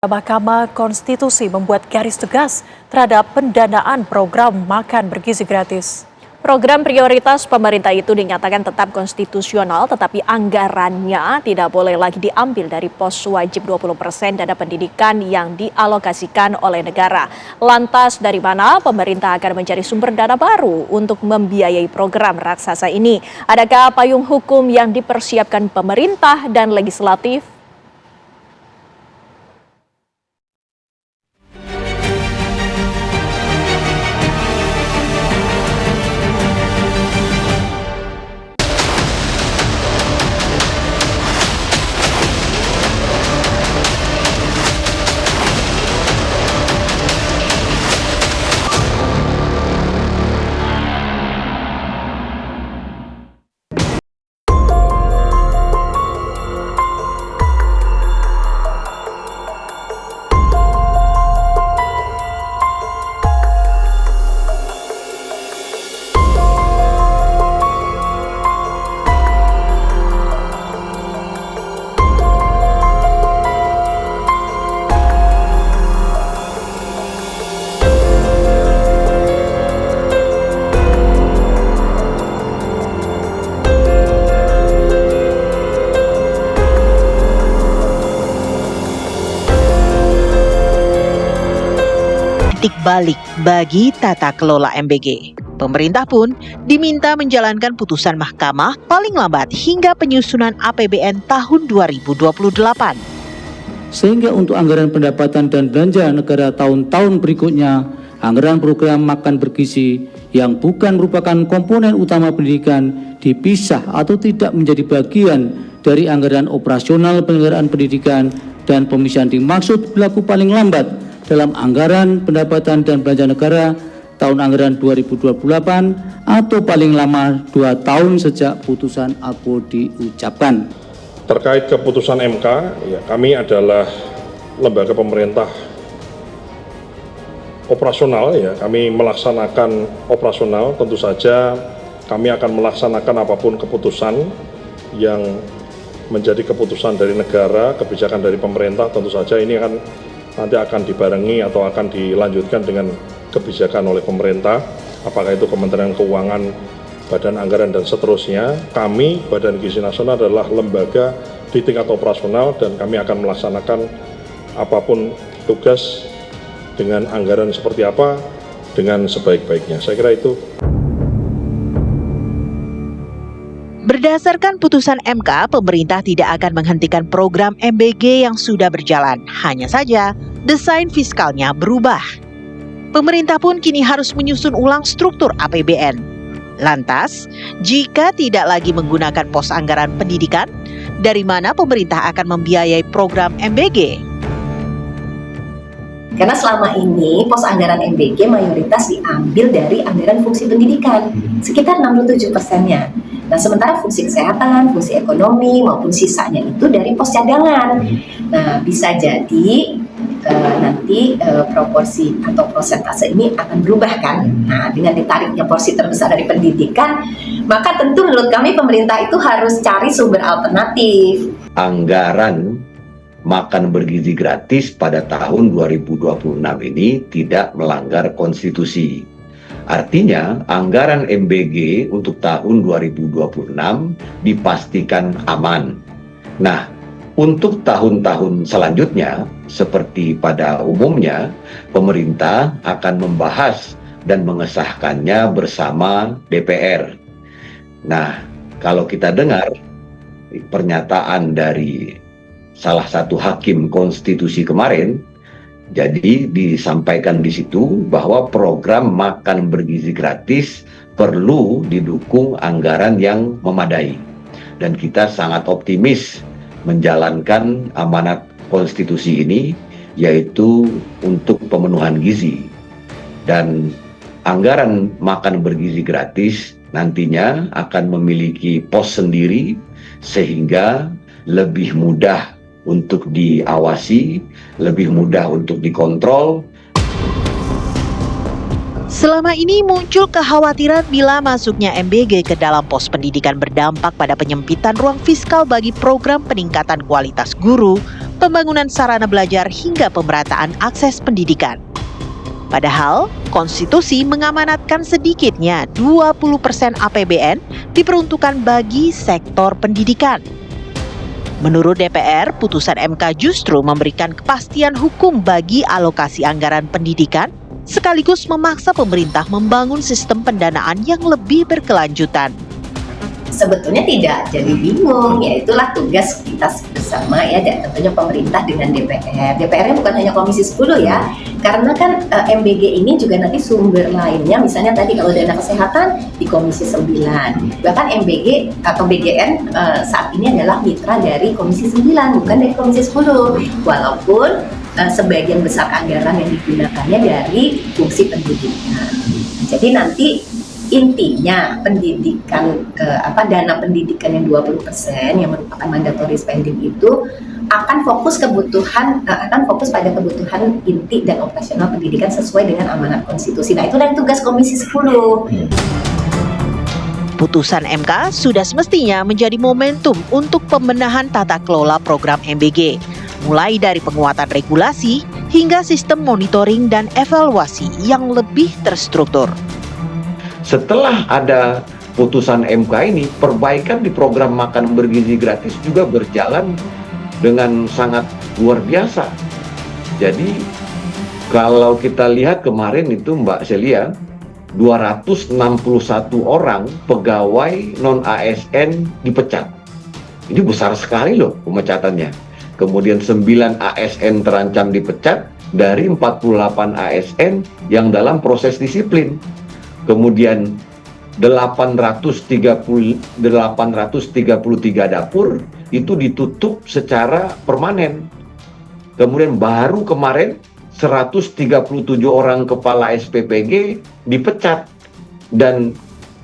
Mahkamah Konstitusi membuat garis tegas terhadap pendanaan program makan bergizi gratis. Program prioritas pemerintah itu dinyatakan tetap konstitusional, tetapi anggarannya tidak boleh lagi diambil dari pos wajib 20% dana pendidikan yang dialokasikan oleh negara. Lantas dari mana pemerintah akan mencari sumber dana baru untuk membiayai program raksasa ini? Adakah payung hukum yang dipersiapkan pemerintah dan legislatif? Titik balik bagi tata kelola MBG. Pemerintah pun diminta menjalankan putusan mahkamah paling lambat hingga penyusunan APBN tahun 2028. Sehingga untuk anggaran pendapatan dan belanja negara tahun-tahun berikutnya, anggaran program makan bergizi yang bukan merupakan komponen utama pendidikan dipisah atau tidak menjadi bagian dari anggaran operasional penyelenggaraan pendidikan, dan pemisahan dimaksud berlaku paling lambat dalam anggaran pendapatan dan belanja negara tahun anggaran 2028 atau paling lama 2 tahun sejak putusan APO diucapkan. Terkait keputusan MK, kami adalah lembaga pemerintah operasional, kami melaksanakan operasional. Tentu saja kami akan melaksanakan apapun keputusan yang menjadi keputusan dari negara, kebijakan dari pemerintah. Tentu saja ini nanti akan dibarengi atau akan dilanjutkan dengan kebijakan oleh pemerintah, apakah itu Kementerian Keuangan, Badan Anggaran, dan seterusnya. Kami, Badan Gizi Nasional, adalah lembaga di tingkat operasional dan kami akan melaksanakan apapun tugas dengan anggaran seperti apa dengan sebaik-baiknya. Saya kira itu. Berdasarkan putusan MK, pemerintah tidak akan menghentikan program MBG yang sudah berjalan. Hanya saja, desain fiskalnya berubah. Pemerintah pun kini harus menyusun ulang struktur APBN. Lantas, jika tidak lagi menggunakan pos anggaran pendidikan, dari mana pemerintah akan membiayai program MBG? Karena selama ini pos anggaran MBG mayoritas diambil dari anggaran fungsi pendidikan, sekitar 67%-nya. Nah, sementara fungsi kesehatan, fungsi ekonomi, maupun sisanya itu dari pos cadangan. Nah, bisa jadi nanti proporsi atau persentase ini akan berubah kan. Nah, dengan ditariknya porsi terbesar dari pendidikan, maka tentu menurut kami pemerintah itu harus cari sumber alternatif. Anggaran makan bergizi gratis pada tahun 2026 ini tidak melanggar konstitusi. Artinya, anggaran MBG untuk tahun 2026 dipastikan aman. Nah, untuk tahun-tahun selanjutnya, seperti pada umumnya, pemerintah akan membahas dan mengesahkannya bersama DPR. Nah, kalau kita dengar pernyataan dari salah satu hakim konstitusi kemarin, jadi disampaikan di situ bahwa program makan bergizi gratis perlu didukung anggaran yang memadai. Dan kita sangat optimis menjalankan amanat konstitusi ini, yaitu untuk pemenuhan gizi. Dan anggaran makan bergizi gratis nantinya akan memiliki pos sendiri sehingga lebih mudah untuk diawasi, lebih mudah untuk dikontrol. Selama ini muncul kekhawatiran bila masuknya MBG ke dalam pos pendidikan berdampak pada penyempitan ruang fiskal bagi program peningkatan kualitas guru, pembangunan sarana belajar hingga pemerataan akses pendidikan. Padahal, konstitusi mengamanatkan sedikitnya 20% APBN diperuntukkan bagi sektor pendidikan. Menurut DPR, putusan MK justru memberikan kepastian hukum bagi alokasi anggaran pendidikan, sekaligus memaksa pemerintah membangun sistem pendanaan yang lebih berkelanjutan. Sebetulnya tidak jadi bingung, ya itulah tugas kita bersama ya, dan tentunya pemerintah dengan DPR. DPR-nya bukan hanya Komisi 10 ya, karena kan MBG ini juga nanti sumber lainnya, misalnya tadi kalau dana kesehatan di Komisi 9. Bahkan MBG atau BGN saat ini adalah mitra dari Komisi 9, bukan dari Komisi 10. Walaupun sebagian besar anggaran yang digunakannya dari fungsi pendidikan. Jadi nanti intinya pendidikan dana pendidikan yang 20% yang merupakan mandatory spending itu akan fokus pada kebutuhan inti dan operasional pendidikan sesuai dengan amanat konstitusi. Nah, itulah tugas Komisi 10. Putusan MK sudah semestinya menjadi momentum untuk pembenahan tata kelola program MBG, mulai dari penguatan regulasi hingga sistem monitoring dan evaluasi yang lebih terstruktur. Setelah ada putusan MK ini, perbaikan di program makan bergizi gratis juga berjalan dengan sangat luar biasa. Jadi kalau kita lihat kemarin itu Mbak Celia, 261 orang pegawai non-ASN dipecat. Ini besar sekali loh pemecatannya. Kemudian 9 ASN terancam dipecat dari 48 ASN yang dalam proses disiplin. Kemudian 833 dapur itu ditutup secara permanen. Kemudian baru kemarin 137 orang kepala SPPG dipecat dan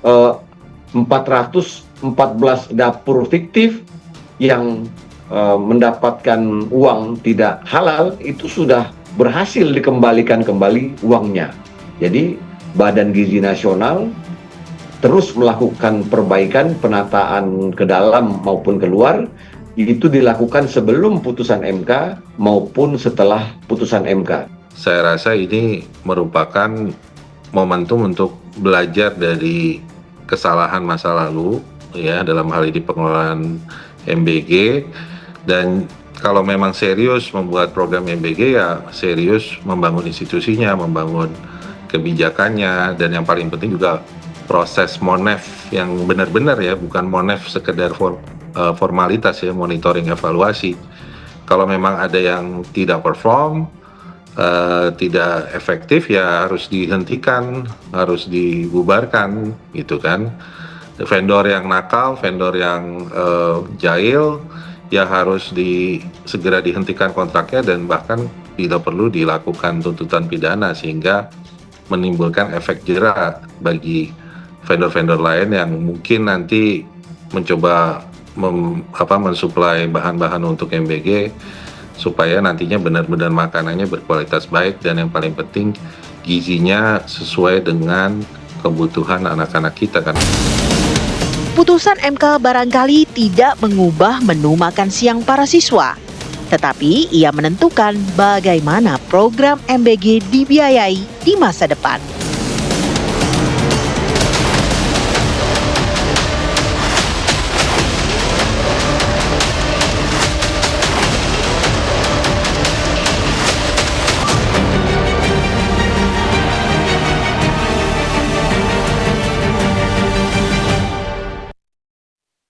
414 dapur fiktif yang mendapatkan uang tidak halal itu sudah berhasil dikembalikan kembali uangnya. Jadi Badan Gizi Nasional terus melakukan perbaikan penataan ke dalam maupun keluar, itu dilakukan sebelum putusan MK maupun setelah putusan MK. Saya rasa ini merupakan momentum untuk belajar dari kesalahan masa lalu ya, dalam hal ini pengelolaan MBG, dan kalau memang serius membuat program MBG ya serius membangun institusinya, membangun kebijakannya, dan yang paling penting juga proses monef yang benar-benar ya, bukan monef sekedar formalitas ya, monitoring evaluasi. Kalau memang ada yang tidak perform, tidak efektif ya harus dihentikan, harus dibubarkan gitu kan. Vendor yang nakal, vendor yang jahil ya harus segera dihentikan kontraknya, dan bahkan tidak perlu dilakukan tuntutan pidana sehingga menimbulkan efek jera bagi vendor-vendor lain yang mungkin nanti mencoba mensuplai bahan-bahan untuk MBG supaya nantinya benar-benar makanannya berkualitas baik, dan yang paling penting gizinya sesuai dengan kebutuhan anak-anak kita kan. Putusan MK barangkali tidak mengubah menu makan siang para siswa, tetapi ia menentukan bagaimana program MBG dibiayai di masa depan.